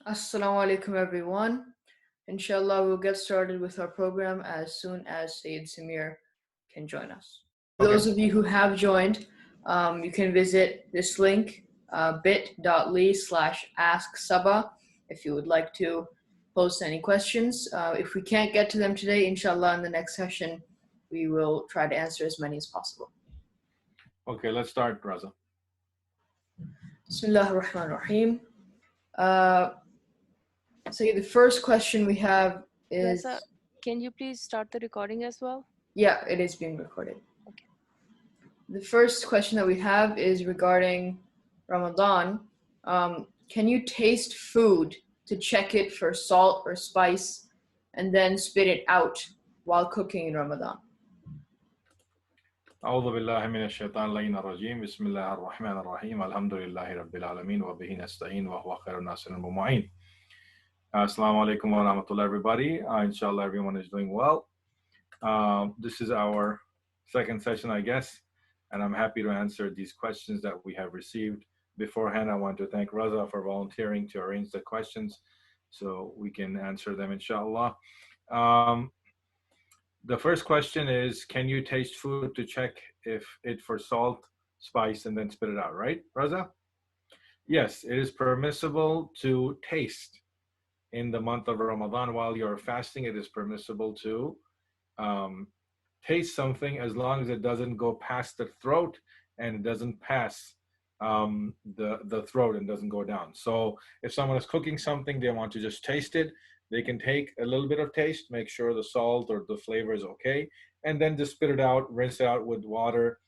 Assalamu alaikum everyone. Inshallah, we'll get started with our program as soon as Sayyid Samir can join us. For Okay. those of you who have joined, you can visit this link, bit.ly/ask SABA, if you would like to post any questions. If we can't get to them today, inshallah, in the next session, we will try to answer as many as possible. Okay, let's start, Raza. Bismillah ar-Rahman ar-Rahim. So the first question we have is... Reza, can you please start the recording as well? Yeah, it is being recorded. Okay. The first question that we have is regarding Ramadan. Can you taste food to check it for salt or spice and then spit it out while cooking in Ramadan? أعوذ بالله من الشيطان اللعين الرجيم بسم الله الرحمن الرحيم الحمد لله رب العالمين وبه نستعين وهو خير الناصر المعين. Assalamu alaikum wa rahmatullah, everybody. Inshallah, everyone is doing well. This is our second session, I guess, and I'm happy to answer these questions that we have received. Beforehand, I want to thank Raza for volunteering to arrange the questions so we can answer them, inshallah. The first question is, can you taste food to check if it for salt, spice, and then spit it out, right, Raza? Yes, it is permissible to taste. In the month of Ramadan, while you're fasting, it is permissible to taste something as long as it doesn't go past the throat and it doesn't pass the throat and doesn't go down. So if someone is cooking something, they want to just taste it, they can take a little bit of taste, make sure the salt or the flavor is okay, and then just spit it out, rinse it out with water.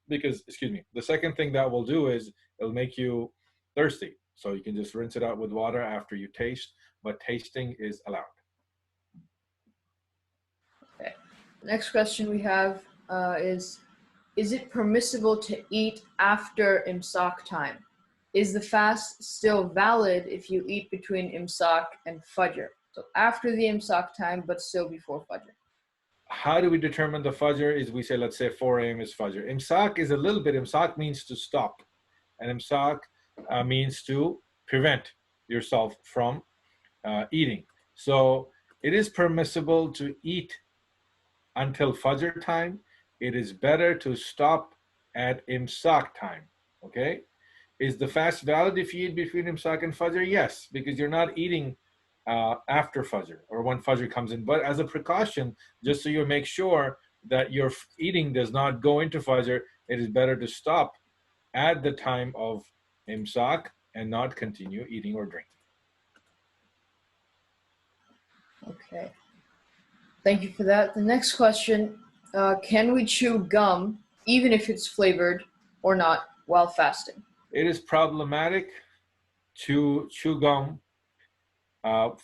Because, excuse me, the second thing that will do is it'll make you thirsty. So you can just rinse it out with water after you taste, but tasting is allowed. Okay. The next question we have is it permissible to eat after imsak time? Is the fast still valid if you eat between imsak and fajr? So after the imsak time, but still before fajr. How do we determine the fajr? Is we say, let's say 4 a.m. is fajr. Imsak is a little bit, imsak means to stop. And imsak means to prevent yourself from eating. So it is permissible to eat until fajr time. It is better to stop at imsak time. Okay? Is the fast valid if you eat between imsak and fajr? Yes, because you're not eating after fajr or when fajr comes in. But as a precaution, just so you make sure that your eating does not go into fajr, it is better to stop at the time of imsak and not continue eating or drinking. Okay. Thank you for that. The next question, can we chew gum even if it's flavored or not while fasting? It is problematic to chew gum,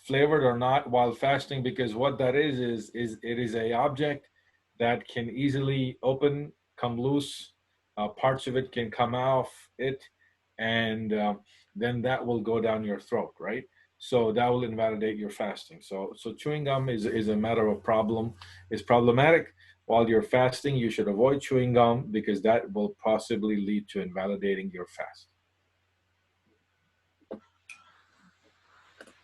flavored or not, while fasting, because what that is it is a object that can easily open, come loose, parts of it can come off it, and then that will go down your throat, right? So that will invalidate your fasting. So chewing gum is a matter of problem. It's problematic. While you're fasting, you should avoid chewing gum because that will possibly lead to invalidating your fast.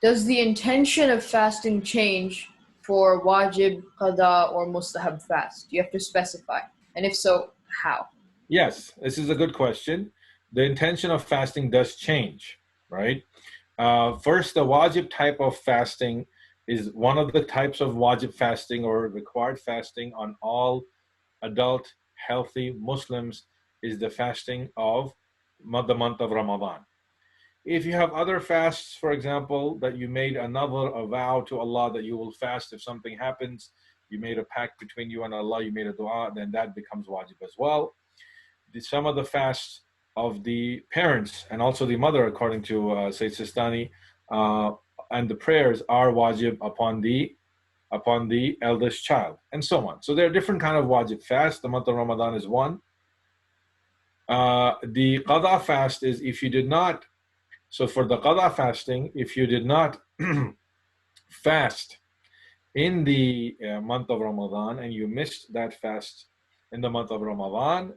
Does the intention of fasting change for wajib, qada, or mustahab fast? You have to specify. And if so, how? Yes, this is a good question. The intention of fasting does change, right? First, the wajib type of fasting is one of the types of wajib fasting or required fasting on all adult, healthy Muslims is the fasting of the month of Ramadan. If you have other fasts, for example, that you made a vow to Allah that you will fast if something happens, you made a pact between you and Allah, you made a dua, then that becomes wajib as well. Some of the fasts of the parents and also the mother, according to Sayyid Sistani, and the prayers are wajib upon the eldest child, and so on. So there are different kind of wajib fast. The month of Ramadan is one. The qada fast is if you did not. So for the qada fasting, if you did not fast in the month of Ramadan and you missed that fast in the month of Ramadan,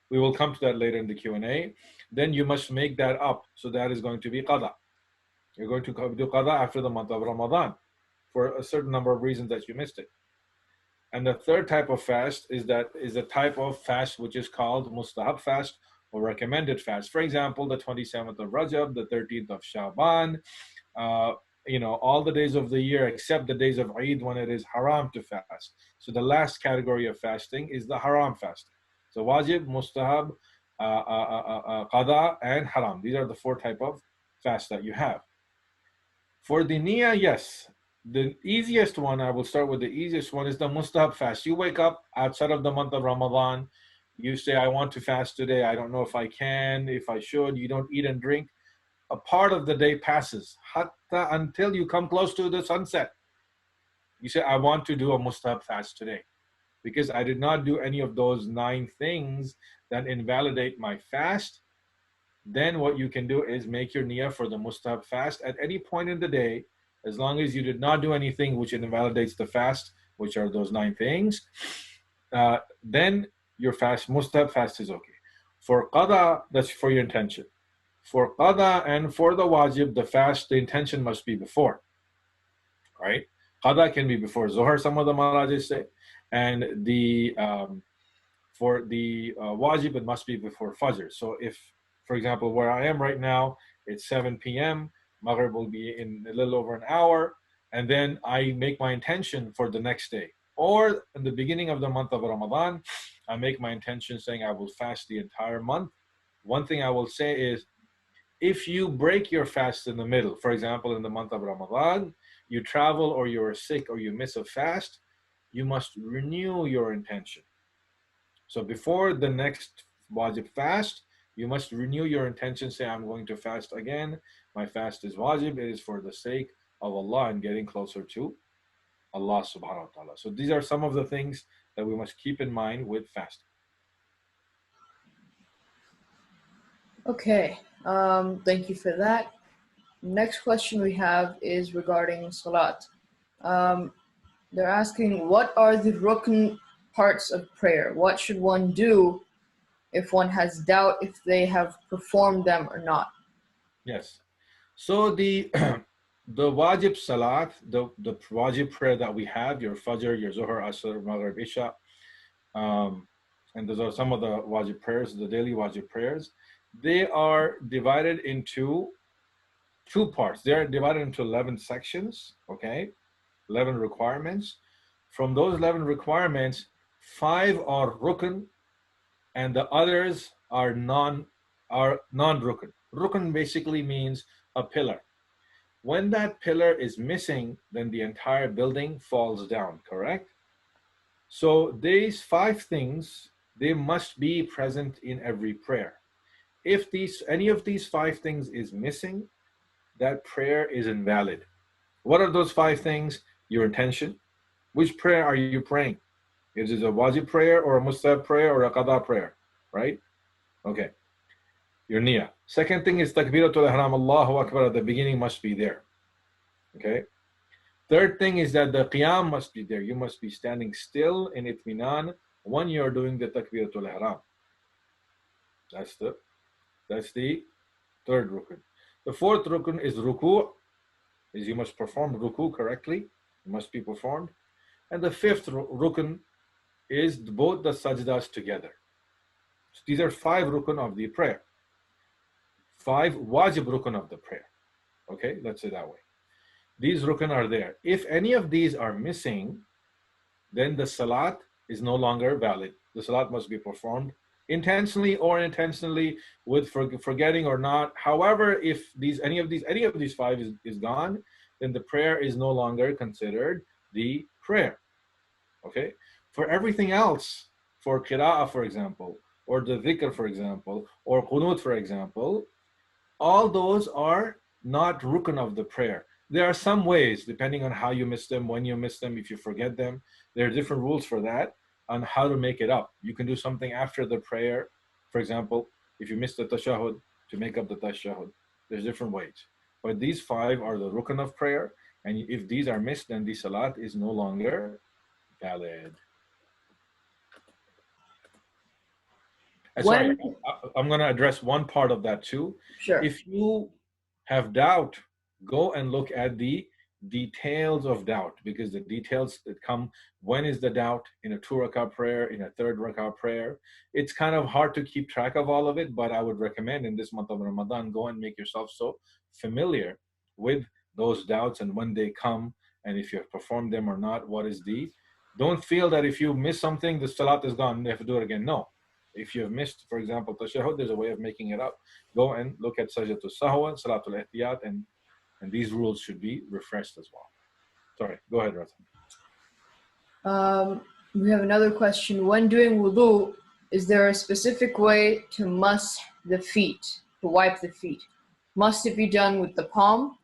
we will come to that later in the Q&A, then you must make that up. So that is going to be qada. You're going to do qada after the month of Ramadan for a certain number of reasons that you missed it. And the third type of fast is a type of fast which is called mustahab fast or recommended fast. For example, the 27th of Rajab, the 13th of Shaban, all the days of the year except the days of Eid when it is haram to fast. So the last category of fasting is the haram fasting. So wajib, mustahab, qada, and haram. These are the four type of fast that you have. For the niyyah, yes. The easiest one, I will start with the easiest one, is the mustahab fast. You wake up outside of the month of Ramadan. You say, I want to fast today. I don't know if I can, if I should. You don't eat and drink. A part of the day passes hatta until you come close to the sunset. You say, I want to do a mustahab fast today because I did not do any of those 9 things that invalidate my fast. Then what you can do is make your niyyah for the mustahab fast at any point in the day, as long as you did not do anything which invalidates the fast, which are those 9 things. Then your mustahab fast is okay. For qada, that's for your intention. For qada and for the wajib, the intention must be before, right? Qada can be before Zohar, some of the marajis say, and for the wajib, it must be before Fajr. So if, for example, where I am right now, it's 7 p.m., Maghreb will be in a little over an hour, and then I make my intention for the next day. Or in the beginning of the month of Ramadan, I make my intention saying I will fast the entire month. One thing I will say is, if you break your fast in the middle, for example, in the month of Ramadan, you travel or you're sick or you miss a fast, you must renew your intention. So before the next wajib fast, you must renew your intention, say, I'm going to fast again. My fast is wajib, it is for the sake of Allah and getting closer to Allah subhanahu wa ta'ala. So these are some of the things that we must keep in mind with fasting. Okay, thank you for that. Next question we have is regarding Salat. They're asking, what are the rukn parts of prayer? What should one do if one has doubt if they have performed them or not? Yes. So the the wajib salat, the wajib prayer that we have, your Fajr, your Zohar, Asr, Maghrib, Isha, and those are some of the wajib prayers, the daily wajib prayers. They are divided into 2 parts. They are divided into 11 sections, okay? 11 requirements. From those 11 requirements, 5 are rukn, and the others are non-rukn. Rukn basically means a pillar. When that pillar is missing, then the entire building falls down, correct? So these 5 things, they must be present in every prayer. If any of these 5 things is missing, that prayer is invalid. What are those 5 things? Your intention. Which prayer are you praying? Is it a wajib prayer or a mustahab prayer or a qada prayer, right? Okay. Your niyyah. Second thing is takbiratul ihram, Allahu Akbar, at the beginning must be there. Okay. Third thing is that the qiyam must be there. You must be standing still in itminan when you're doing the takbiratul ihram. That's the third rukun. The fourth rukun is ruku', is you must perform ruku' correctly. It must be performed. And the fifth rukun is both the sajdas together. So these are 5 rukun of the prayer. 5 wajib rukun of the prayer. Okay, let's say that way. These rukun are there. If any of these are missing, then the salat is no longer valid. The salat must be performed intentionally or unintentionally, with forgetting or not. However, if any of these 5 is gone, then the prayer is no longer considered the prayer. Okay? For everything else, for qira'ah, for example, or the dhikr, for example, or qunut, for example, all those are not rukun of the prayer. There are some ways, depending on how you miss them, when you miss them, if you forget them. There are different rules for that on how to make it up. You can do something after the prayer. For example, if you miss the tashahhud, to make up the tashahhud. There's different ways. But these 5 are the rukun of prayer. And if these are missed, then the salat is no longer valid. Sorry, I'm going to address one part of that too. Sure. If you have doubt go and look at the details of doubt, because the details that come, when is the doubt in a 2 rakah prayer, in a 3rd rakah prayer. It's kind of hard to keep track of all of it, but I would recommend in this month of Ramadan, go and make yourself so familiar with those doubts and when they come, and if you have performed them or not, what is the, don't feel that if you miss something, the salat is gone, you have to do it again. No. If you have missed, for example, tashahhud, there's a way of making it up. Go and look at sajdatul sahwa, salatul ihtiyat, and these rules should be refreshed as well. Sorry, go ahead, Rathan. We have another question. When doing wudu, is there a specific way to mash the feet, to wipe the feet? Must it be done with the palm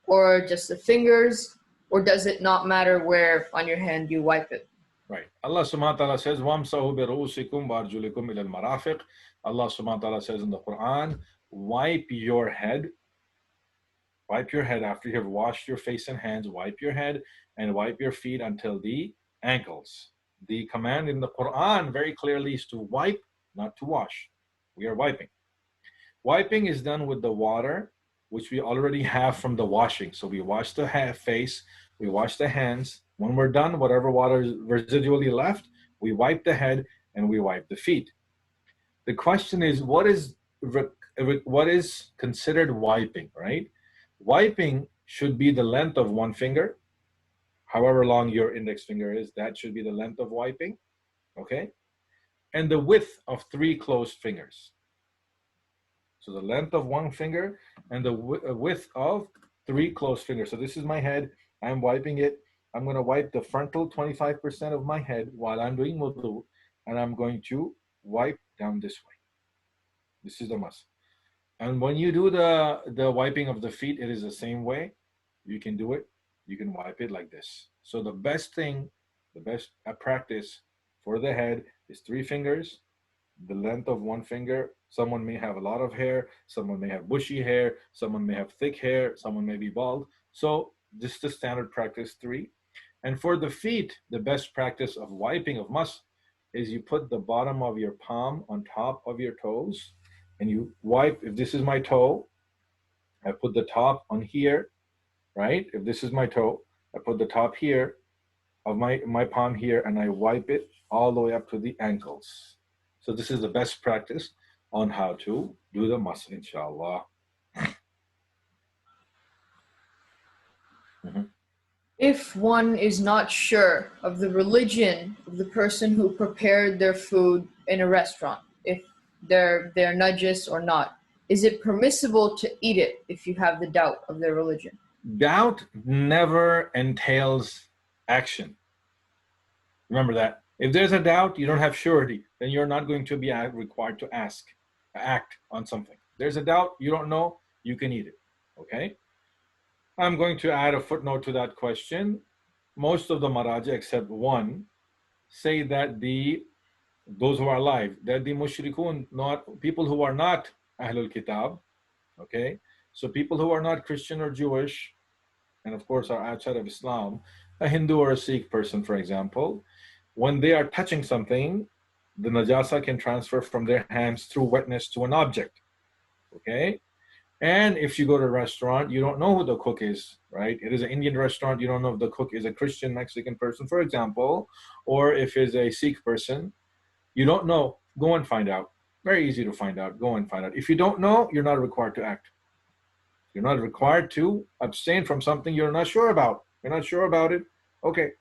or just the fingers, or does it not matter where on your hand you wipe it? Right. Allah subhanahu wa ta'ala says, وَامْسَهُ بِرُؤُسِكُمْ وَأَرْجُلِكُمْ إِلَى الْمَرَافِقِ. Allah subhanahu wa ta'ala says in the Quran, wipe your head. Wipe your head after you have washed your face and hands. Wipe your head and wipe your feet until the ankles. The command in the Quran very clearly is to wipe, not to wash. We are wiping. Wiping is done with the water, which we already have from the washing. So we wash the face, we wash the hands. When we're done, whatever water is residually left, we wipe the head and we wipe the feet. The question is, what is considered wiping, right? Wiping should be the length of 1 finger. However long your index finger is, that should be the length of wiping, okay? And the width of 3 closed fingers. So the length of 1 finger and the width of 3 closed fingers. So this is my head, I'm wiping it. I'm going to wipe the frontal 25% of my head while I'm doing wudu, and I'm going to wipe down this way. This is the must. And when you do the wiping of the feet, it is the same way. You can do it. You can wipe it like this. So the best thing, the best practice for the head is 3 fingers, the length of 1 finger. Someone may have a lot of hair. Someone may have bushy hair. Someone may have thick hair. Someone may be bald. So this is the standard practice, 3. And for the feet, the best practice of wiping of must is you put the bottom of your palm on top of your toes and you wipe. If this is my toe, I put the top on here, right? If this is my toe, I put the top here of my palm here and I wipe it all the way up to the ankles. So this is the best practice on how to do the must, inshallah. If one is not sure of the religion of the person who prepared their food in a restaurant, if they're najis or not, is it permissible to eat it if you have the doubt of their religion? Doubt never entails action. Remember that. If there's a doubt, you don't have surety, then you're not going to be required to act on something. There's a doubt, you don't know, you can eat it, okay? I'm going to add a footnote to that question. Most of the Maraja, except one, say that those who are alive, that the mushrikun, not people who are not Ahlul Kitab, okay? So people who are not Christian or Jewish, and of course are outside of Islam, a Hindu or a Sikh person, for example, when they are touching something, the najasa can transfer from their hands through wetness to an object, okay? And if you go to a restaurant, you don't know who the cook is, right? It is an Indian restaurant, you don't know if the cook is a Christian, Mexican person, for example, or if it's a Sikh person, you don't know, go and find out. Very easy to find out, go and find out. If you don't know, you're not required to act. You're not required to abstain from something you're not sure about. You're not sure about it, okay.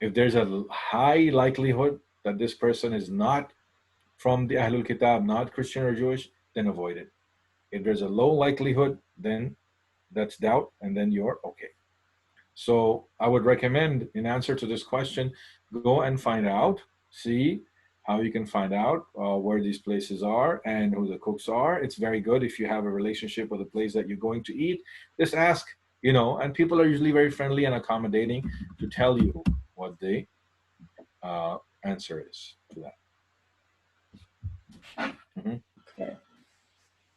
If there's a high likelihood that this person is not from the Ahlul Kitab, not Christian or Jewish, then avoid it. If there's a low likelihood, then that's doubt, and then you're okay. So I would recommend, in answer to this question, go and find out, see how you can find out where these places are and who the cooks are. It's very good if you have a relationship with a place that you're going to eat. Just ask, and people are usually very friendly and accommodating to tell you what the answer is to that. Okay.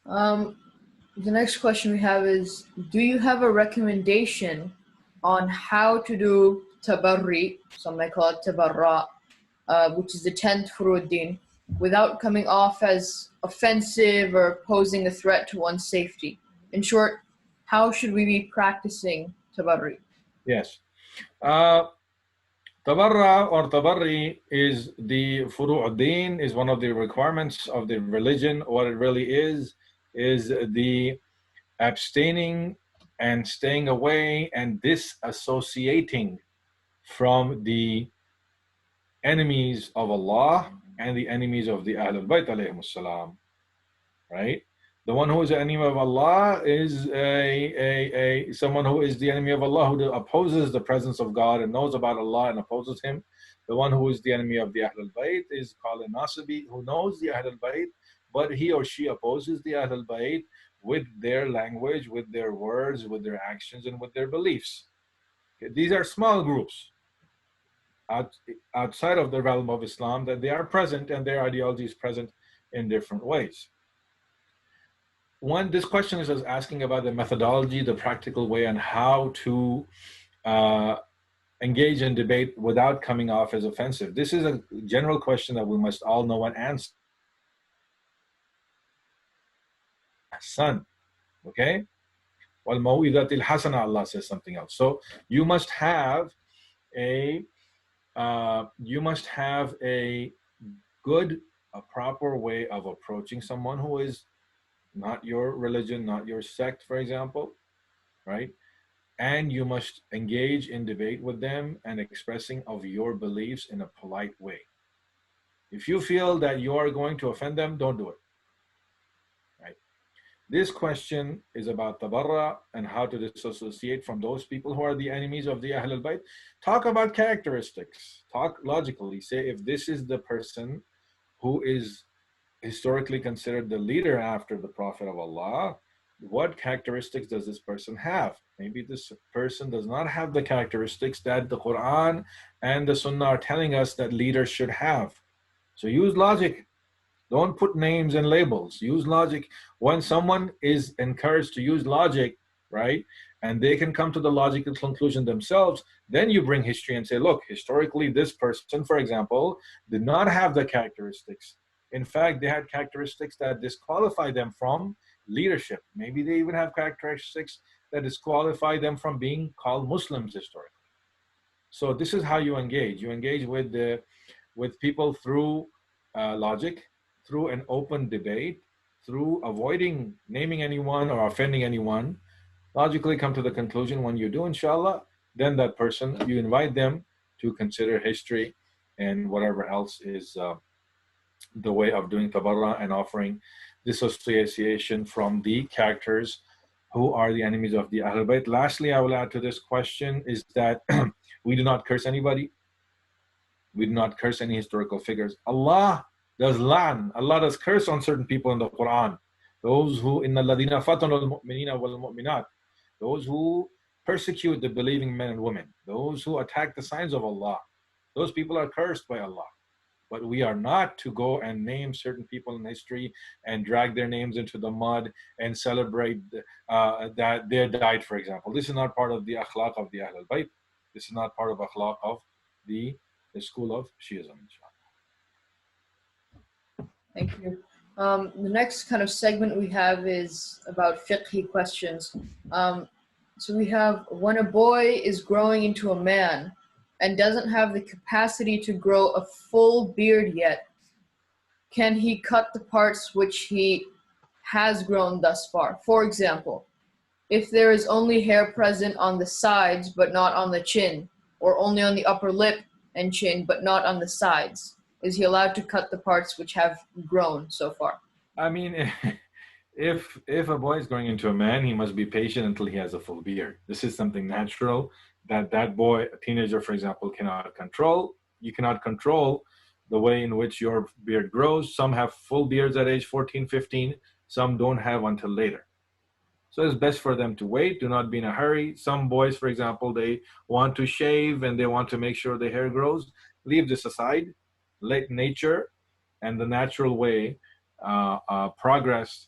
The next question we have is, do you have a recommendation on how to do Tabari, some might call it Tabarra, which is the 10th Furuddin, without coming off as offensive or posing a threat to one's safety? In short, how should we be practicing Tabari? Yes. Tabarra or Tabari is the furu'uddin, is one of the requirements of the religion. What it really is the abstaining and staying away and disassociating from the enemies of Allah and the enemies of the Ahlul Bayt alayhimus salam, right? The one who is the enemy of Allah is someone who is the enemy of Allah, who opposes the presence of God and knows about Allah and opposes Him. The one who is the enemy of the Ahlul Bayt is called a Nasibi, who knows the Ahlul Bayt, but he or she opposes the Ahlul Bayt with their language, with their words, with their actions, and with their beliefs. Okay, these are small groups outside of the realm of Islam, that they are present and their ideology is present in different ways. This question is asking about the methodology, the practical way, and how to engage in debate without coming off as offensive. This is a general question that we must all know and answer. Son, okay? وَالْمَوْئِذَةِ الْحَسَنَةِ, Allah says something else. So you must have a good, a proper way of approaching someone who is not your religion, not your sect, for example, right? And you must engage in debate with them and expressing of your beliefs in a polite way. If you feel that you are going to offend them, don't do it, right? This question is about tabarra and how to disassociate from those people who are the enemies of the Ahlul Bayt. Talk about characteristics. Talk logically. Say, if this is the person who is historically considered the leader after the Prophet of Allah, what characteristics does this person have? Maybe this person does not have the characteristics that the Quran and the Sunnah are telling us that leaders should have. So use logic. Don't put names and labels. Use logic. When someone is encouraged to use logic, right, and they can come to the logical conclusion themselves, then you bring history and say, look, historically this person, for example, did not have the characteristics. In fact, they had characteristics that disqualify them from leadership. Maybe they even have characteristics that disqualify them from being called Muslims historically. So this is how you engage. You engage with people through logic, through an open debate, through avoiding naming anyone or offending anyone. Logically come to the conclusion. When you do, inshallah, then that person, you invite them to consider history and whatever else is the way of doing tabarra and offering dissociation from the characters who are the enemies of the Ahlul Bayt. Lastly, I will add to this question is that we do not curse anybody. We do not curse any historical figures. Allah does la'an. Allah does curse on certain people in the Quran. Those who, إِنَّ الَّذِينَ فَتَنُوا الْمُؤْمِنِينَ وَالْمُؤْمِنَاتِ, those who persecute the believing men and women, those who attack the signs of Allah, those people are cursed by Allah. But we are not to go and name certain people in history and drag their names into the mud and celebrate that they died, for example. This is not part of the akhlaq of the Ahlul Bayt. This is not part of akhlaq of the school of Shiism, inshallah. Thank you. The next kind of segment we have is about fiqhi questions. So we have, when a boy is growing into a man and doesn't have the capacity to grow a full beard yet, can he cut the parts which he has grown thus far? For example, if there is only hair present on the sides but not on the chin, or only on the upper lip and chin but not on the sides, is he allowed to cut the parts which have grown so far? I mean, if a boy is going into a man, he must be patient until he has a full beard. This is something natural that boy, a teenager, for example, cannot control. You cannot control the way in which your beard grows. Some have full beards at age 14, 15. Some don't have until later. So it's best for them to wait. Do not be in a hurry. Some boys, for example, they want to shave and they want to make sure the hair grows. Leave this aside. Let nature and the natural way progress,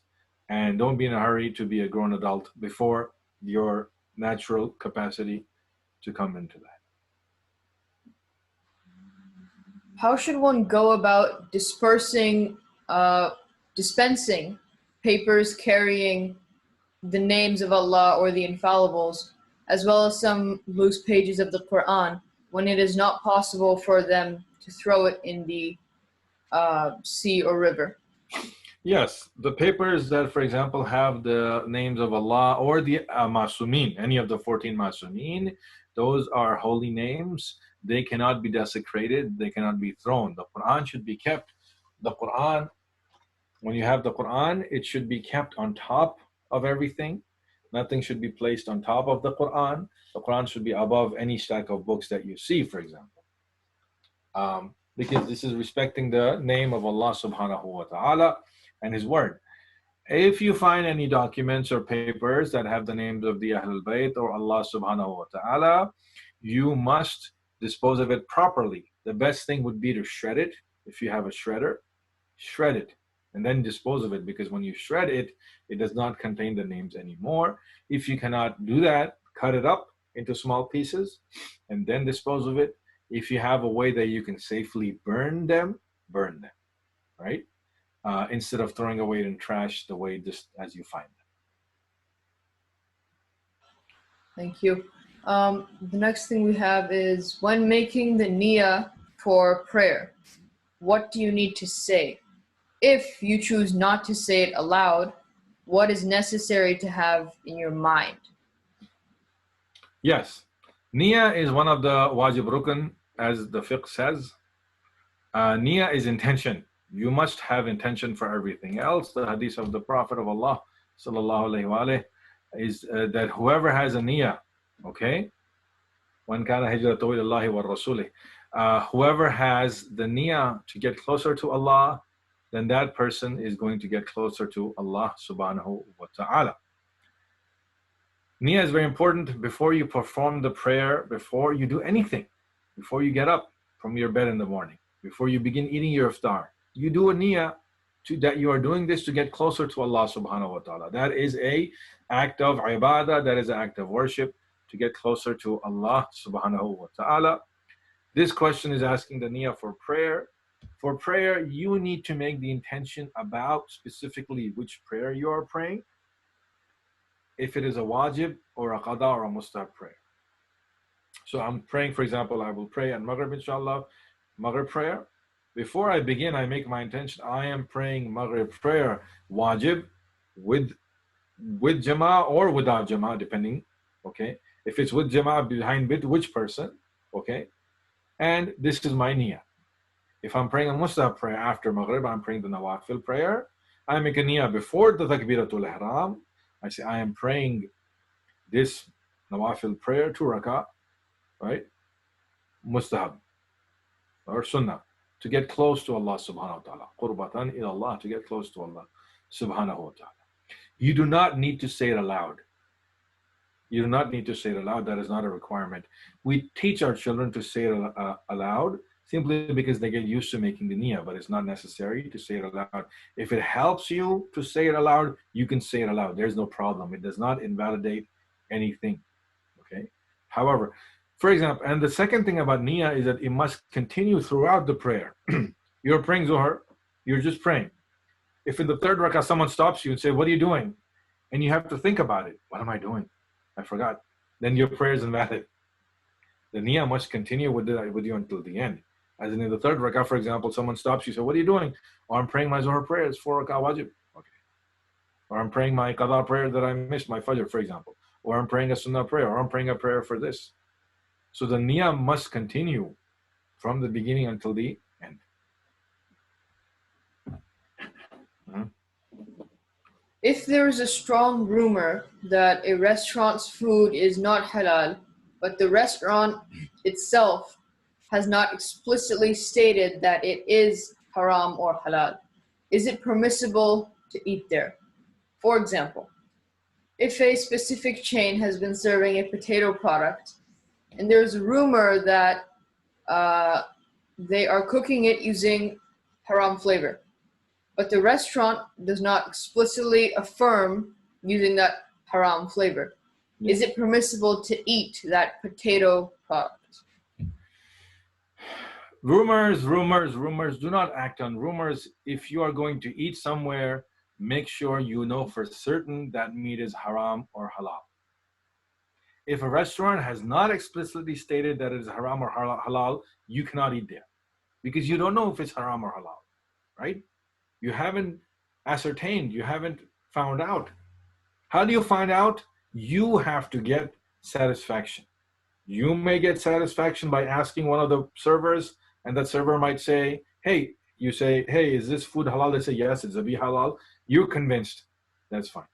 and don't be in a hurry to be a grown adult before your natural capacity to come into that. How should one go about dispensing papers carrying the names of Allah or the infallibles, as well as some loose pages of the Quran, when it is not possible for them to throw it in the sea or river? Yes, the papers that, for example, have the names of Allah or the Masumin, any of the 14 Masumin, those are holy names. They cannot be desecrated. They cannot be thrown. The Quran should be kept. The Quran, when you have the Quran, it should be kept on top of everything. Nothing should be placed on top of the Quran. The Quran should be above any stack of books that you see, for example. Because this is respecting the name of Allah subhanahu wa ta'ala and His word. If you find any documents or papers that have the names of the Ahlul Bayt or Allah subhanahu wa ta'ala, you must dispose of it properly. The best thing would be to shred it. If you have a shredder, shred it and then dispose of it, because when you shred it, it does not contain the names anymore. If you cannot do that, cut it up into small pieces and then dispose of it. If you have a way that you can safely burn them, right? Instead of throwing away in trash the way just as you find them. Thank you. The next thing we have is, when making the niyyah for prayer, what do you need to say? If you choose not to say it aloud, what is necessary to have in your mind? Yes, niyyah is one of the wajib rukn, as the fiqh says. Niyyah is intention. You must have intention for everything else. The hadith of the Prophet of Allah sallallahu alaihi wasallam is that whoever has a niyyah, okay, when kana hijratuhu ilallahi wa rasulih, whoever has the niyyah to get closer to Allah, then that person is going to get closer to Allah subhanahu wa ta'ala. Niyyah is very important before you perform the prayer, before you do anything, before you get up from your bed in the morning, before you begin eating your iftar. You do a niyyah that you are doing this to get closer to Allah subhanahu wa ta'ala. That is an act of ibadah, that is an act of worship to get closer to Allah subhanahu wa ta'ala. This question is asking the niyyah for prayer. For prayer, you need to make the intention about specifically which prayer you are praying. If it is a wajib or a qada or a mustahab prayer. So I'm praying, for example, I will pray at Maghreb, inshallah, Maghreb prayer. Before I begin, I make my intention, I am praying Maghrib prayer, wajib, with jama'ah or without jama'ah, depending, okay? If it's with jama'ah, behind which person, okay? And this is my niyyah. If I'm praying a mustahab prayer after Maghrib, I'm praying the nawafil prayer. I make a niyyah before the takbiratul ihram. I say, I am praying this nawafil prayer, 2 rak'ah, right? Mustahab or sunnah, to get close to Allah subhanahu wa ta'ala. Qurbatan ila Allah, to get close to Allah subhanahu wa ta'ala. You do not need to say it aloud. You do not need to say it aloud. That is not a requirement. We teach our children to say it aloud simply because they get used to making the niyyah, but it's not necessary to say it aloud. If it helps you to say it aloud, you can say it aloud. There's no problem. It does not invalidate anything, okay? However, for example, and the second thing about niyyah is that it must continue throughout the prayer. You're praying Zohar, you're just praying. If in the third rak'ah someone stops you and say, what are you doing? And you have to think about it. What am I doing? I forgot. Then your prayer is invalid. The niyyah must continue with you until the end. As in the third rak'ah, for example, someone stops you, say, what are you doing? Or I'm praying my Zohar prayer, it's 4 rak'ah wajib. Okay. Or I'm praying my qada prayer that I missed, my fajr, for example. Or I'm praying a sunnah prayer, or I'm praying a prayer for this. So the niyyah must continue from the beginning until the end. If there is a strong rumor that a restaurant's food is not halal, but the restaurant itself has not explicitly stated that it is haram or halal, is it permissible to eat there? For example, if a specific chain has been serving a potato product and there's a rumor that they are cooking it using haram flavor, but the restaurant does not explicitly affirm using that haram flavor, is it permissible to eat that potato product? Rumors. Do not act on rumors. If you are going to eat somewhere make sure you know for certain that meat is haram or halal. If a restaurant has not explicitly stated that it is haram or halal, you cannot eat there because you don't know if it's haram or halal, right? You haven't ascertained, you haven't found out. How do you find out? You have to get satisfaction. You may get satisfaction by asking one of the servers, and that server might say, hey, you say, hey, is this food halal? They say, yes, it's zabi halal. You're convinced. That's fine.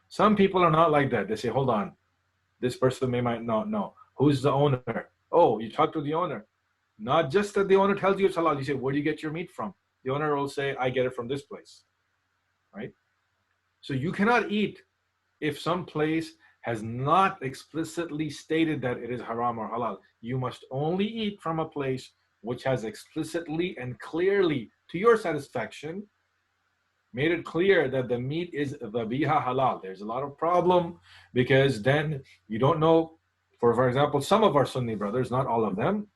Some people are not like that. They say, hold on. This person might not know. Who's the owner? Oh, you talk to the owner. Not just that the owner tells you it's halal. You say, where do you get your meat from? The owner will say, I get it from this place, right? So you cannot eat if some place has not explicitly stated that it is haram or halal. You must only eat from a place which has explicitly and clearly, to your satisfaction, made it clear that the meat is dhabiha halal. There's a lot of problem because then you don't know, for example, some of our Sunni brothers, not all of them,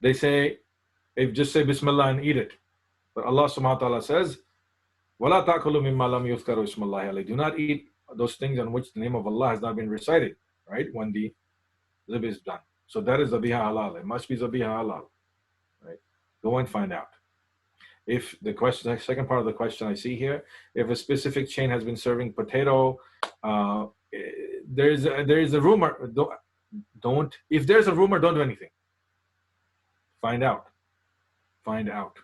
they say, if just say Bismillah and eat it. But Allah subhanahu wa ta'ala says, وَلَا تَأْكُلُوا مِمَّا لَمْ يُذْكَرُ اسْمُ اللَّهِ عَلَيْهِ. Do not eat those things on which the name of Allah has not been recited, right? When the zib is done. So that is zabiha halal. It must be zabiha halal, right? Go and find out. If the question, the second part of the question I see here, if a specific chain has been serving potato, there is a rumor. Don't. If there's a rumor, don't do anything. Find out. Find out.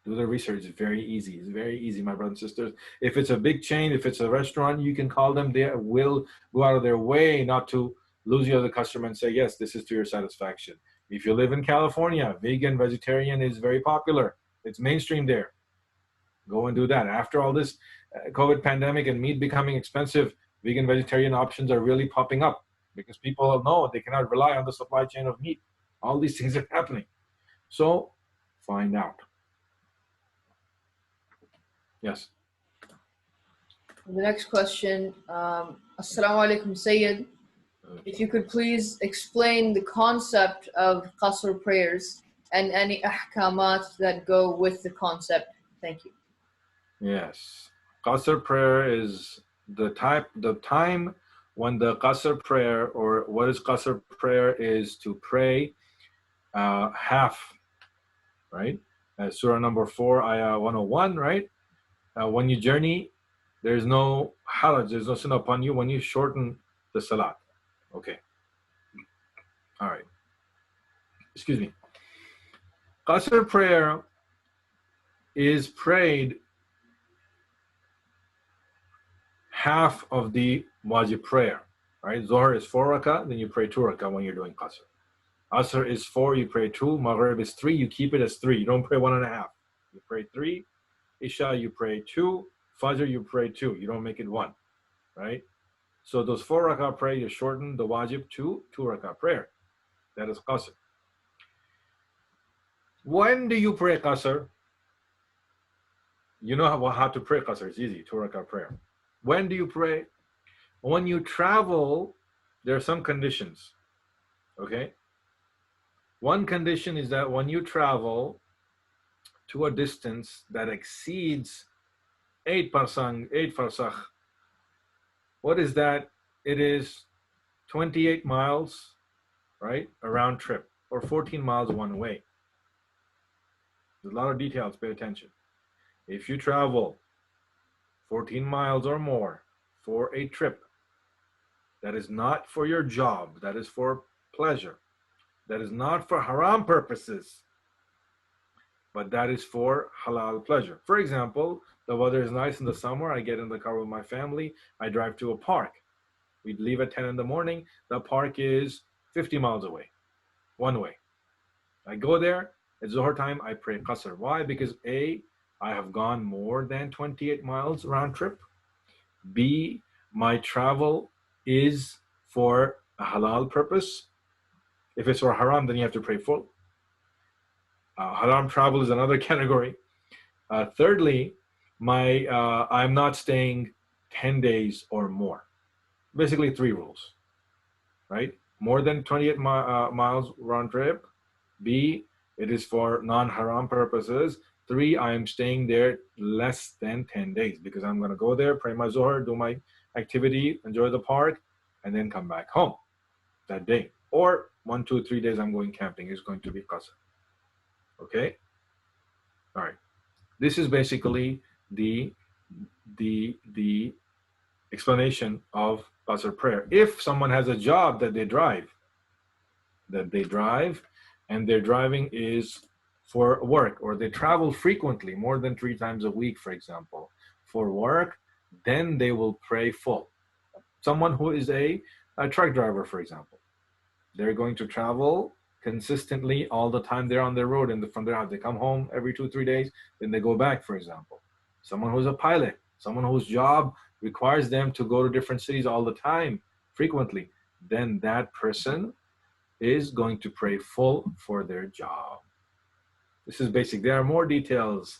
Do the research. It's very easy. It's very easy, my brothers and sisters. If it's a big chain, if it's a restaurant, you can call them. They will go out of their way not to lose you as a customer and say, yes, this is to your satisfaction. If you live in California, vegan, vegetarian is very popular. It's mainstream there. Go and do that. After all this COVID pandemic and meat becoming expensive, vegan, vegetarian options are really popping up because people know they cannot rely on the supply chain of meat. All these things are happening. So find out. Yes. The next question, Assalamu alaikum, Sayyid. If you could please explain the concept of qasr prayers and any ahkamat that go with the concept. Thank you. Yes. Qasr prayer is the time when the qasr prayer, or what is qasr prayer, is to pray half, right? Surah number 4, ayah 101, right? When you journey, there's no haraj, there's no sin upon you when you shorten the salat. Okay. All right. Excuse me. Qasr prayer is prayed half of the wajib prayer, right? Zohar is 4 rakah, then you pray 2 rakah when you're doing qasr. Asr is 4, you pray 2. Maghreb is 3, you keep it as 3. You don't pray 1.5. You pray 3. Isha, you pray 2. Fajr, you pray 2. You don't make it 1, right? So those 4 rakah prayer, you shorten the wajib to 2 rakah prayer. That is qasr. When do you pray qasr? You know how to pray qasr. It's easy, 2 rakah prayer. When do you pray? When you travel, there are some conditions, okay? One condition is that when you travel to a distance that exceeds 8 farsakh. What is that? It is 28 miles, right? A round trip, or 14 miles one way. There's a lot of details, pay attention. If you travel 14 miles or more for a trip, that is not for your job, that is for pleasure, that is not for haram purposes, but that is for halal pleasure. For example, the weather is nice in the summer, I get in the car with my family, I drive to a park. We leave at 10 in the morning, the park is 50 miles away, one way. I go there, at Zohar time, I pray qasr. Why? Because A, I have gone more than 28 miles round trip. B, my travel is for a halal purpose. If it's for haram, then you have to pray full. Haram travel is another category. Thirdly, I'm not staying 10 days or more. Basically 3 rules, right? More than 28 miles round trip. B, it is for non-haram purposes. 3, I am staying there less than 10 days because I'm going to go there, pray my Zohar, do my activity, enjoy the park, and then come back home that day. Or 1, 2, 3 days I'm going camping is going to be qasr. Okay? All right. This is basically the explanation of qasr prayer. If someone has a job that they drive, and their driving is for work, or they travel frequently, more than 3 times a week, for example, for work, then they will pray full. Someone who is a truck driver, for example, they're going to travel consistently all the time. They're on their road, and from their house, they come home every 2-3 days, then they go back, for example. Someone who's a pilot, someone whose job requires them to go to different cities all the time, frequently, then that person is going to pray full for their job. This is basic. There are more details,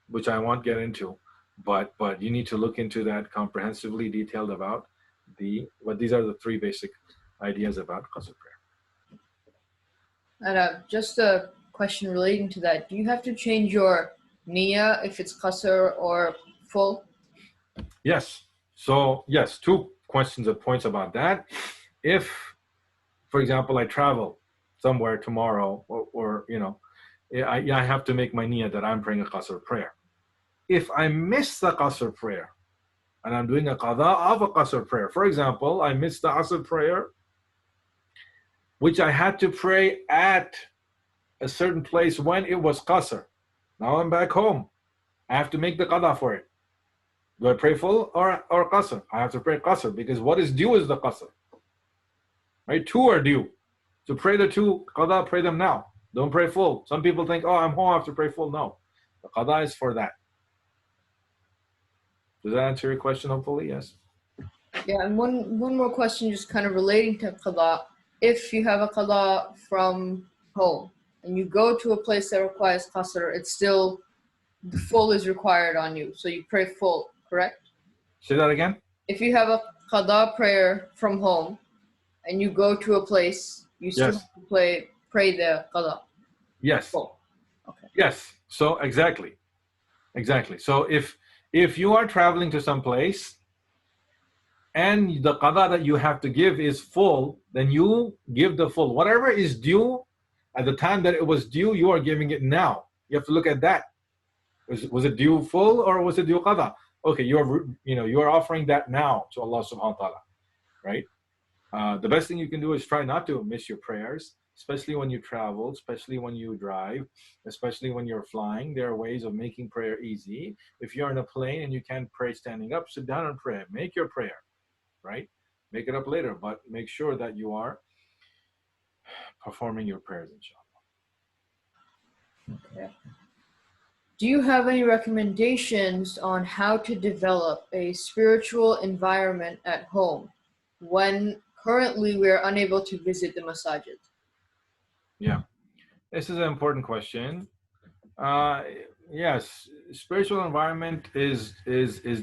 which I won't get into, but you need to look into that comprehensively detailed about what these are the 3 basic ideas about qasr prayer. And just a question relating to that: do you have to change your niyyah if it's qasr or full? Yes. So yes, 2 points about that. If, for example, I travel somewhere tomorrow, or I have to make my niyyah that I'm praying a qasr prayer. If I miss the qasr prayer and I'm doing a qada of a qasr prayer, for example, I missed the qasr prayer, which I had to pray at a certain place when it was qasr. Now I'm back home. I have to make the qada for it. Do I pray full or qasr? I have to pray qasr, because what is due is the qasr. Right? 2 are due. So pray the 2 qada, pray them now. Don't pray full. Some people think, oh, I'm home, I have to pray full. No. The qada is for that. Does that answer your question, hopefully? Yes. Yeah, and one more question, just kind of relating to qada. If you have a qada from home and you go to a place that requires qasr, it's still, the full is required on you. So you pray full, correct? Say that again. If you have a qada prayer from home and you go to a place, you still have to pray the qada. Yes. Full. Okay. Yes. So exactly. So if you are traveling to some place and the qada that you have to give is full, then you give the full. Whatever is due at the time that it was due, you are giving it now. You have to look at that. Was it due full or was it due qada? Okay, you are offering that now to Allah subhanahu wa ta'ala, right? The best thing you can do is try not to miss your prayers, especially when you travel, especially when you drive, especially when you're flying. There are ways of making prayer easy. If you're in a plane and you can't pray standing up, sit down and pray. Make your prayer, right? Make it up later, but make sure that you are performing your prayers, inshallah. Okay. Do you have any recommendations on how to develop a spiritual environment at home when currently we are unable to visit the masajid? Yeah, this is an important question. Yes, spiritual environment is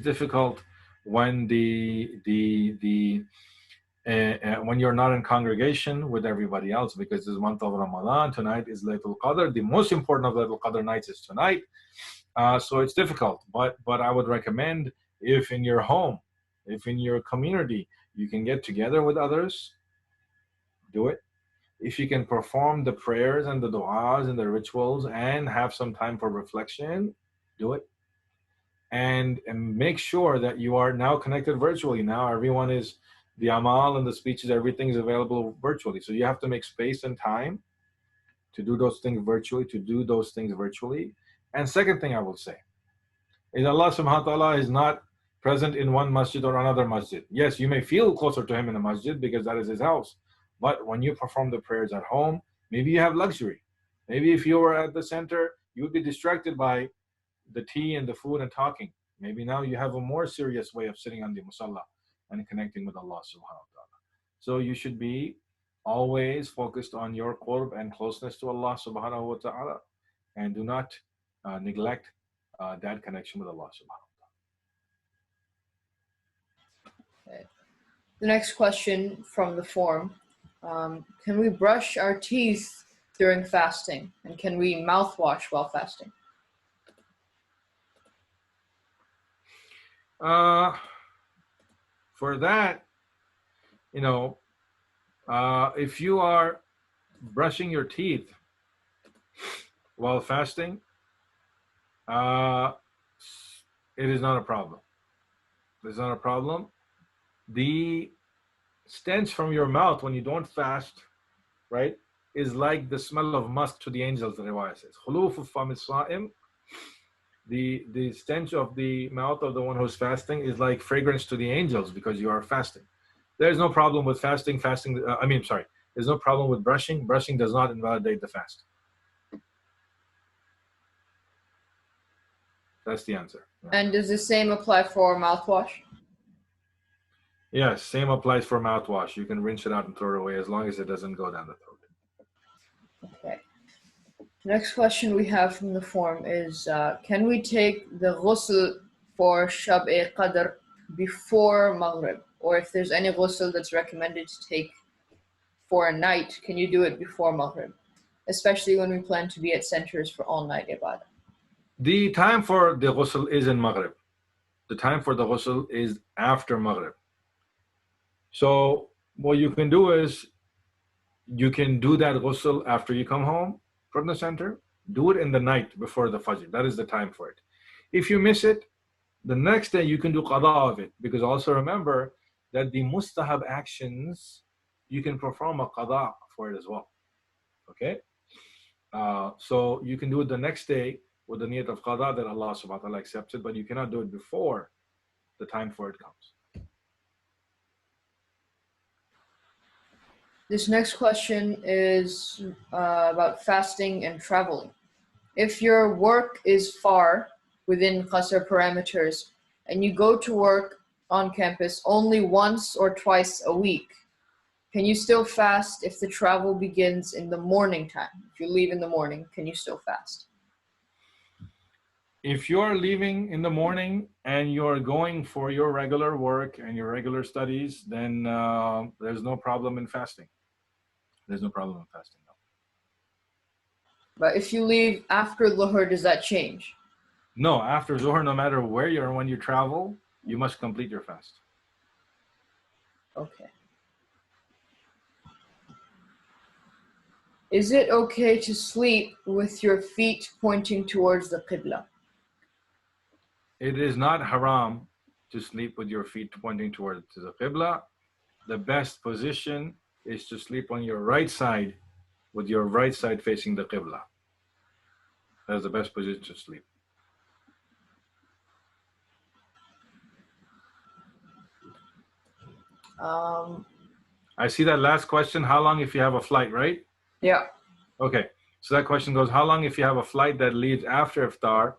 difficult when when you're not in congregation with everybody else, because this month of Ramadan, tonight is Laylatul Qadr. The most important of Laylatul Qadr nights is tonight. So it's difficult, but I would recommend, if in your home, if in your community, you can get together with others, do it. If you can perform the prayers and the du'as and the rituals and have some time for reflection, do it. And make sure that you are now connected virtually. Now everyone is, the amal and the speeches, everything is available virtually. So you have to make space and time to do those things virtually. And second thing I will say is, Allah subhanahu wa ta'ala is not present in one masjid or another masjid. Yes, you may feel closer to him in a masjid because that is his house. But when you perform the prayers at home, maybe you have luxury. Maybe if you were at the center, you would be distracted by the tea and the food and talking. Maybe now you have a more serious way of sitting on the musalla and connecting with Allah subhanahu wa ta'ala. So you should be always focused on your qurb and closeness to Allah subhanahu wa ta'ala, and do not neglect that connection with Allah subhanahu wa ta'ala. Okay. The next question from the form: can we brush our teeth during fasting? And can we mouthwash while fasting? For that, if you are brushing your teeth while fasting, it is not a problem. It's not a problem. The stench from your mouth when you don't fast, right, is like the smell of musk to the angels, the riwayah says. خُلُوفُ فَمِ الصَّائِمِ, the stench of the mouth of the one who's fasting is like fragrance to the angels because you are fasting. There's no problem with fasting. There's no problem with brushing. Brushing does not invalidate the fast. That's the answer. And does the same apply for mouthwash? Yes, same applies for mouthwash. You can rinse it out and throw it away as long as it doesn't go down the throat. Okay. Next question we have from the form is, can we take the ghusl for Shab-e-Qadr before Maghrib? Or if there's any ghusl that's recommended to take for a night, can you do it before Maghrib? Especially when we plan to be at centers for all-night ibadah. The time for the ghusl is in Maghrib. The time for the ghusl is after Maghrib. So what you can do is, you can do that ghusl after you come home from the center. Do it in the night before the Fajr. That is the time for it. If you miss it, the next day you can do qada of it. Because also remember that the mustahab actions, you can perform a qada for it as well. Okay? So you can do it the next day with the niyat of qada that Allah subhanahu wa ta'ala accepts it, but you cannot do it before the time for it comes. This next question is about fasting and traveling. If your work is far within qasr parameters and you go to work on campus only once or twice a week, can you still fast if the travel begins in the morning time? If you leave in the morning, can you still fast? If you're leaving in the morning and you're going for your regular work and your regular studies, then there's no problem in fasting. There's no problem in fasting, no. But if you leave after Dhuhr, does that change? No, after Zohar, no matter where you are when you travel, you must complete your fast. Okay. Is it okay to sleep with your feet pointing towards the Qibla? It is not haram to sleep with your feet pointing towards the Qibla. The best position is to sleep on your right side with your right side facing the Qibla. That's the best position to sleep. I see that last question. How long if you have a flight, right? Yeah. Okay. So that question goes, how long if you have a flight that leaves after iftar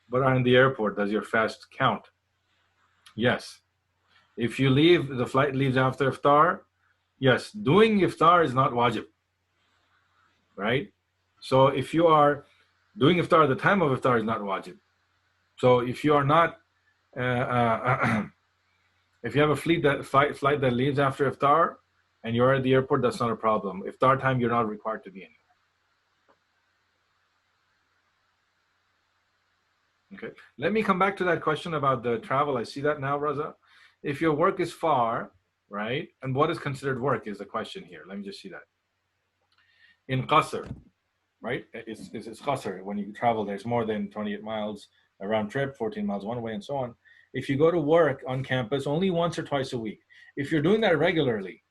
but are in the airport? Does your fast count? Yes. If you leave, the flight leaves after iftar, yes. Doing iftar is not wajib, right? So if you are doing iftar at the time of iftar is not wajib. So if you are not, if you have a flight that leaves after iftar and you're at the airport, that's not a problem. Iftar time, you're not required to be anywhere. Okay, let me come back to that question about the travel. I see that now, Raza. If your work is far, right, and what is considered work is the question here. Let me just see that. In qasr, right, it's qasr. When you travel, there's more than 28 miles a round trip, 14 miles one way, and so on. If you go to work on campus only once or twice a week, if you're doing that regularly,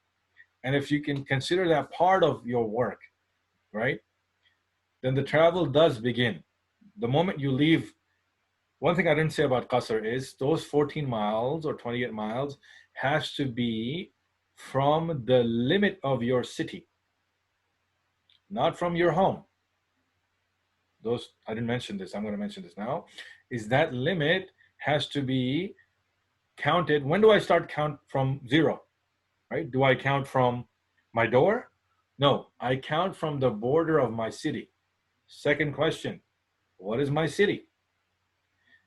and if you can consider that part of your work, right, then the travel does begin. The moment you leave. One thing I didn't say about qasr is those 14 miles or 28 miles has to be from the limit of your city, not from your home. Those, I didn't mention this, I'm going to mention this now, is that limit has to be counted. When do I start count from zero, right? Do I count from my door? No, I count from the border of my city. Second question, what is my city?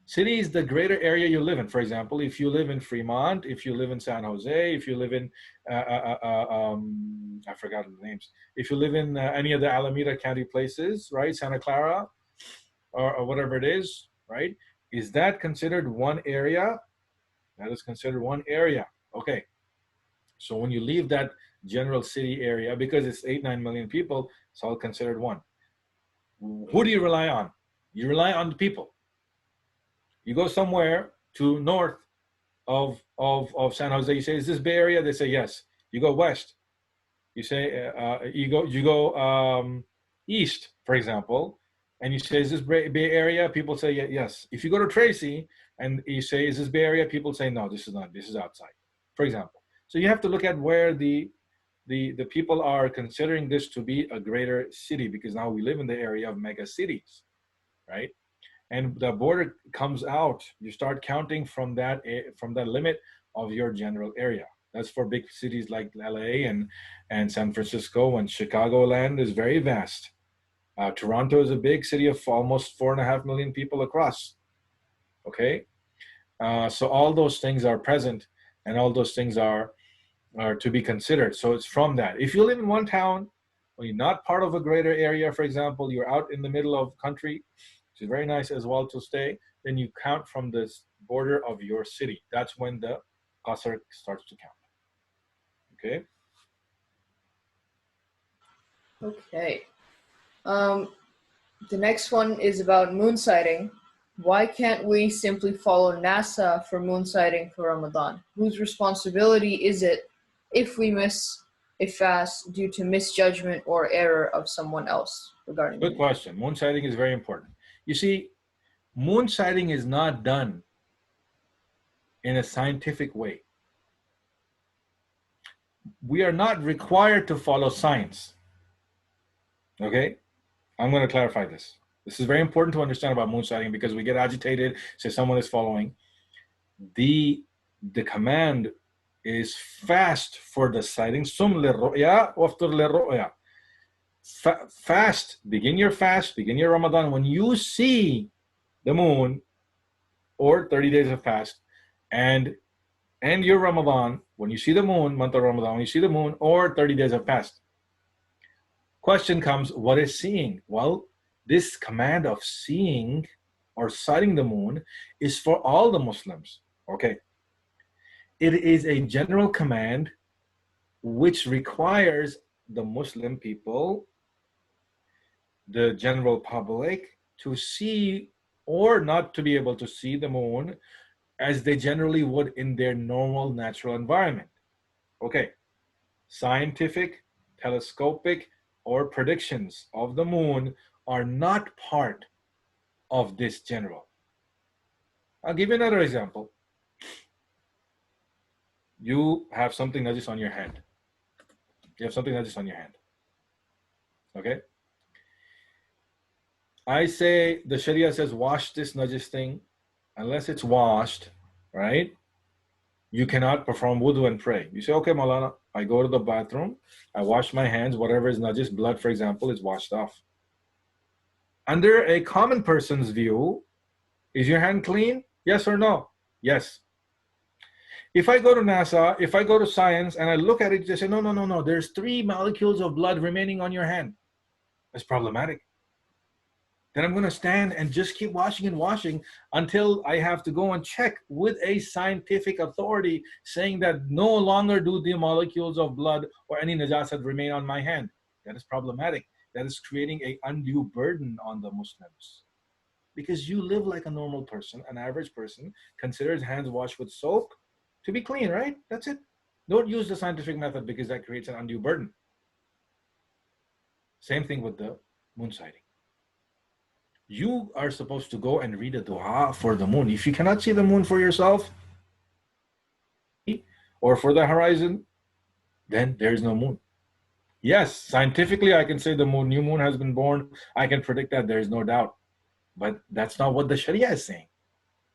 City is the greater area you live in. For example, if you live in Fremont, if you live in San Jose, if you live in, I forgot the names. If you live in any of the Alameda County places, right, Santa Clara, or whatever it is, right, is that considered one area? That is considered one area. Okay. So when you leave that general city area, because it's 8-9 million people, it's all considered one. Who do you rely on? You rely on the people. You go somewhere to north of San Jose, you say, is this Bay Area? They say yes. You go west. You say you go east, for example, and you say, is this Bay Area? People say yes. If you go to Tracy and you say, is this Bay Area? People say no, this is not. This is outside, for example. So you have to look at where the people are considering this to be a greater city, because now we live in the area of mega cities, right? And the border comes out. You start counting from that limit of your general area. That's for big cities like LA and San Francisco, and Chicagoland is very vast. Toronto is a big city of almost 4.5 million people across. Okay, so all those things are present, and all those things are to be considered. So it's from that. If you live in one town, or you're not part of a greater area, for example, you're out in the middle of country, which is very nice as well to stay, then you count from this border of your city. That's when the qasr starts to count. Okay. Okay. The next one is about moon sighting. Why can't we simply follow NASA for moon sighting for Ramadan? Whose responsibility is it if we miss a fast due to misjudgment or error of someone else regarding Good question. Moon sighting is very important. You see, moon sighting is not done in a scientific way. We are not required to follow science. Okay? I'm going to clarify this. This is very important to understand about moon sighting, because we get agitated, say someone is following. The command is fast for the sighting. Sum lirru'ya waftur lirru'ya. Fast, begin your fast, begin your Ramadan when you see the moon, or 30 days of fast, and your Ramadan when you see the moon, month of Ramadan, when you see the moon, or 30 days of fast. Question comes, what is seeing? Well, this command of seeing or sighting the moon is for all the Muslims. Okay. It is a general command which requires the Muslim people, the general public, to see or not to be able to see the moon as they generally would in their normal natural environment. Okay. Scientific, telescopic, or predictions of the moon are not part of this general. I'll give you another example. You have something najis on your hand. You have something najis on your hand. Okay? I say, the Sharia says, wash this najis thing. Unless it's washed, right? You cannot perform wudu and pray. You say, okay, Maulana, I go to the bathroom, I wash my hands, whatever is najis, blood, for example, is washed off. Under a common person's view, is your hand clean? Yes or no? Yes. If I go to NASA, if I go to science and I look at it, they say, no, there's 3 molecules of blood remaining on your hand. That's problematic. Then I'm going to stand and just keep washing and washing until I have to go and check with a scientific authority saying that no longer do the molecules of blood or any najasat remain on my hand. That is problematic. That is creating an undue burden on the Muslims. Because you live like a normal person, an average person, considers hands washed with soap to be clean, right? That's it. Don't use the scientific method, because that creates an undue burden. Same thing with the moon sighting. You are supposed to go and read a dua for the moon. If you cannot see the moon for yourself or for the horizon, then there is no moon. Yes, scientifically I can say the new moon has been born. I can predict that, there is no doubt. But that's not what the Sharia is saying.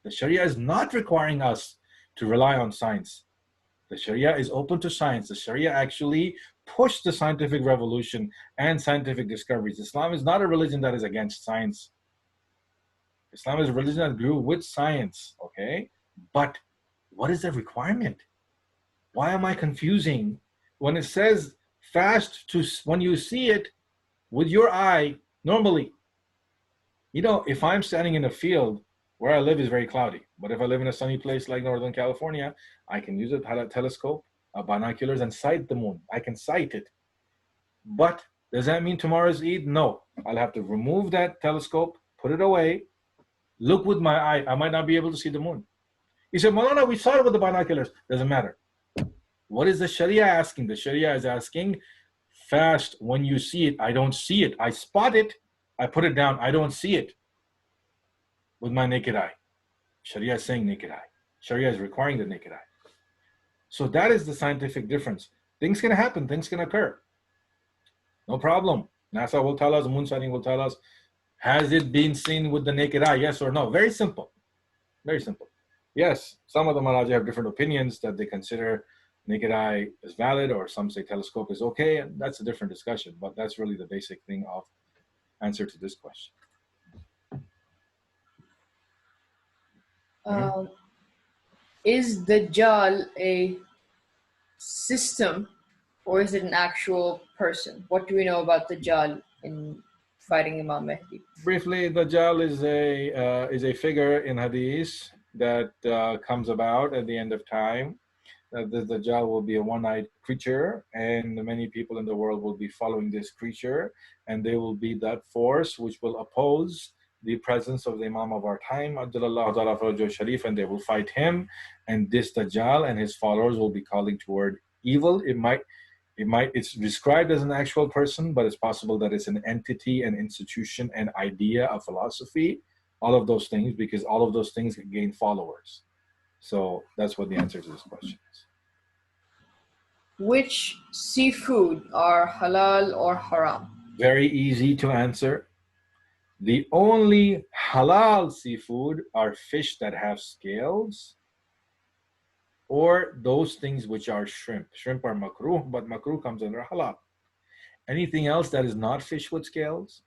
The Sharia is not requiring us to rely on science. The Sharia is open to science. The Sharia actually pushed the scientific revolution and scientific discoveries. Islam is not a religion that is against science. Islam is a religion that grew with science, okay? But what is the requirement? Why am I confusing? When it says fast to when you see it with your eye, normally, you know, if I'm standing in a field where I live is very cloudy, but if I live in a sunny place like Northern California, I can use a telescope, binoculars, and sight the moon. I can sight it. But does that mean tomorrow's Eid? No. I'll have to remove that telescope, put it away, look with my eye. I might not be able to see the moon. He said, Malana, we saw it with the binoculars. Doesn't matter. What is the Sharia asking? The Sharia is asking, fast when you see it. I don't see it. I spot it. I put it down. I don't see it with my naked eye. Sharia is saying naked eye. Sharia is requiring the naked eye. So that is the scientific difference. Things can happen. Things can occur. No problem. NASA will tell us, moon sighting will tell us, has it been seen with the naked eye? Yes or no? Very simple. Very simple. Yes, some of the Maharaja have different opinions that they consider naked eye is valid, or some say telescope is okay, and that's a different discussion, but that's really the basic thing of answer to this question. Is Dajjal a system or is it an actual person? What do we know about Dajjal in fighting Imam Mahdi? Briefly, Dajjal is a figure in Hadith that comes about at the end of time. The Dajjal will be a one-eyed creature, and many people in the world will be following this creature, and they will be that force which will oppose the presence of the Imam of our time, Ajjalallahu Ta'ala Farajahu Sharif, and they will fight him. And this Dajjal and his followers will be calling toward evil. It's described as an actual person, but it's possible that it's an entity, an institution, an idea, a philosophy, all of those things, because all of those things gain followers. So that's what the answer to this question is. Which seafood are halal or haram? Very easy to answer. The only halal seafood are fish that have scales, or those things which are shrimp. Shrimp are makruh, but makruh comes under halal. Anything else that is not fish with scales,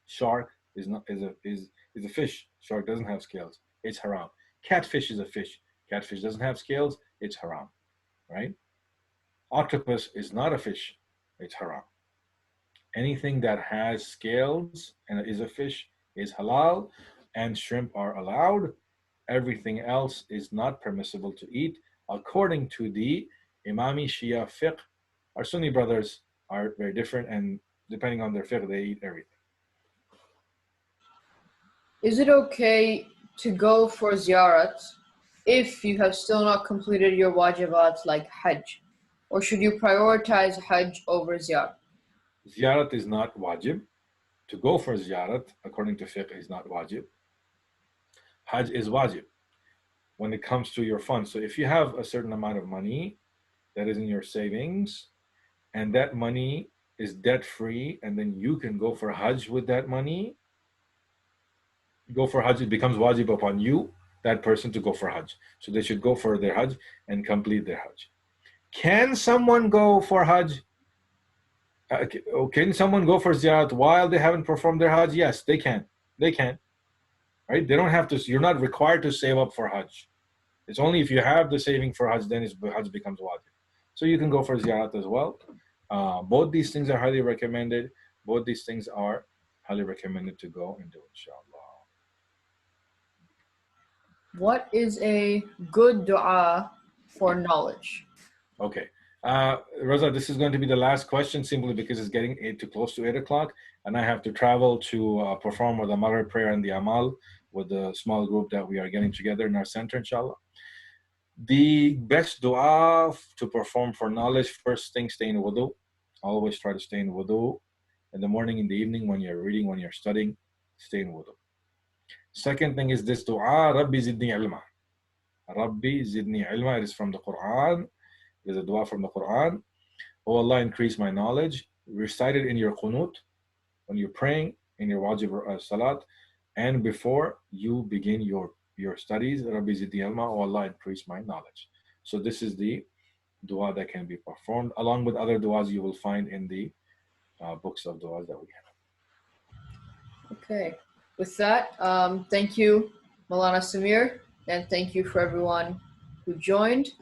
shark is a fish. Shark doesn't have scales. It's haram. Catfish is a fish. Catfish doesn't have scales. It's haram, right? Octopus is not a fish. It's haram. Anything that has scales and is a fish is halal, and shrimp are allowed. Everything else is not permissible to eat according to the Imami Shia fiqh. Our Sunni brothers are very different, and depending on their fiqh, they eat everything. Is it okay to go for ziyarat if you have still not completed your wajibat like Hajj? Or should you prioritize Hajj over ziyarat? Ziyarat is not wajib. To go for ziyarat, according to fiqh, is not wajib. Hajj is wajib when it comes to your funds. So if you have a certain amount of money that is in your savings, and that money is debt-free, and then you can go for Hajj with that money, go for Hajj, it becomes wajib upon you, that person, to go for Hajj. So they should go for their Hajj and complete their Hajj. Can someone go for Hajj? Can someone go for ziyarat while they haven't performed their Hajj? Yes, they can. They can. Right? They don't have to. You're not required to save up for Hajj. It's only if you have the saving for Hajj, then Hajj becomes wajib. So you can go for ziyarat as well. Both these things are highly recommended. Both these things are highly recommended to go and do, inshallah. What is a good dua for knowledge? Okay. Raza, this is going to be the last question simply because it's getting close to 8 o'clock, and I have to travel to perform with the Maghreb prayer and the Amal with the small group that we are getting together in our center, inshallah. The best dua to perform for knowledge, first thing, stay in wudu. Always try to stay in wudu. In the morning, in the evening, when you're reading, when you're studying, stay in wudu. Second thing is this dua, Rabbi zidni ilma. Rabbi zidni ilma. It is from the Quran. It is a dua from the Quran. Oh Allah, increase my knowledge. Recite it in your qunut, when you're praying, in your wajib salat, and before you begin your studies. Rabbi zidni ilma. Oh Allah, increase my knowledge. So this is the dua that can be performed, along with other duas you will find in the books of duas that we have. Okay. with that, thank you, Malana Samir, and thank you for everyone who joined.